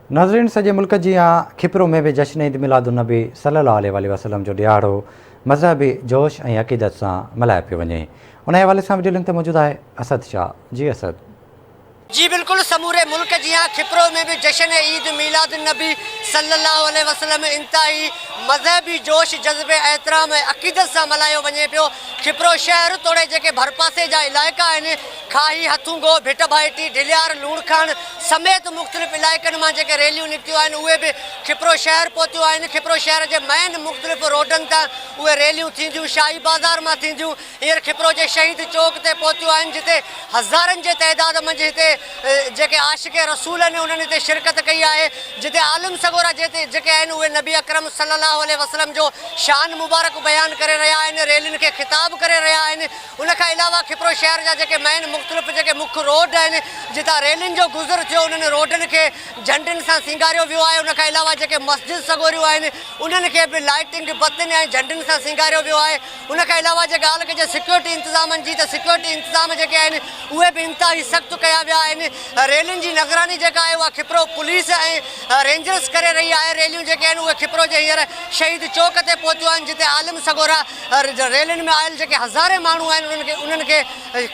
नाज़रीन, सॼे मुल्क जी खिपरो में भी जश्न ईद मिलादुन्नबी सल्लल्लाहु अलैहि वसल्लम जो ॾियारो मज़हबी जोश ऐं अक़ीदत सां मल्हायो पियो वञे। उन हवाले सां वीडियो लिंक ते मौजूदु आहे असद शाह। जी असद। जी बिल्कुल, समूरे मुल्क जी खिपरो में भी जश्न ईद मिलाद नबी सल्लल्लाहु अलैहि वसल्लम इंतहाई मज़हबी जोश जज्बे एहतराम ऐं अक़ीदत सां मल्हायो वञे पियो। खिपरो शहर तोड़े जेके भरपासे जा इलाइक़ा आहिनि, खाई, हथूंगो, भिट भाइटी, ढिलियार, लूणखान समेत मुख़्तलिफ़ इलाइक़नि मां जेके रैलियूं निकितियूं आहिनि उहे बि खिपरो शहर पहुतियूं आहिनि। खिपरो शहर जे मेन मुख़्तलिफ़ रोडनि तां उहे रैलियूं थींदियूं, शाही बाज़ार मां थींदियूं, हींअर खिपरो जे शहीद चौक ते पहुतियूं आहिनि, जिते हज़ारनि जे तइदाद मंझि हिते जेके आशिक़ रसूल आहिनि उन्हनि हिते शिरकत कई आहे, जिते आलिम सगोरा जेके आहिनि उहे नबी अकरम सल्लल्लाहु अलैहि वसल्लम जो शान मुबारक बयानु करे रहिया आहिनि, रैलियुनि खे ख़िताब करे रहिया आहिनि। उनखां अलावा खिपरो शहर जा जेके मेन मुख़्तलिफ़ जेके मुख्य रोड आहिनि, जितां रैलियुनि जो गुज़र थियो, उन्हनि रोडनि खे झंडनि सां सिंगारियो वियो आहे। उनखां अलावा जेके मस्जिद सगोरियूं आहिनि उन्हनि खे बि लाइटिंग बतियुनि ऐं झंडनि सां सिंगारियो वियो आहे। उनखां अलावा जे ॻाल्हि कजे सिक्योरिटी इंतिज़ामनि जी, त सिक्योरिटी इंतिज़ाम जेके आहिनि उहे बि इंतिहाई सख़्तु कया विया आहिनि। रैलियुनि जी निगरानी जेका आहे उहा खिपरो पुलिस ऐं रेंजर्स करे रही आहे। रैलियूं जेके आहिनि उहे खिपरो जे हींअर शहीद चौक ते पहुतियूं आहिनि, जिते आलिम सगोरा रैलियुनि में आयल जेके हज़ारे माण्हू आहिनि उन्हनि खे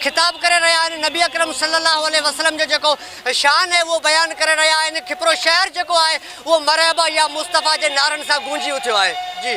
ख़िताब करे रहिया आहिनि। नबी अकरम सल्लल्लाहु अलैहि वसल्लम जो जेको शान आहे उहो बयानु करे रहिया आहिनि। खिपरो शहर जेको आहे उहो मरहबा या मुस्तफ़ा जे नारनि सां गूंजी उथियो आहे। जी।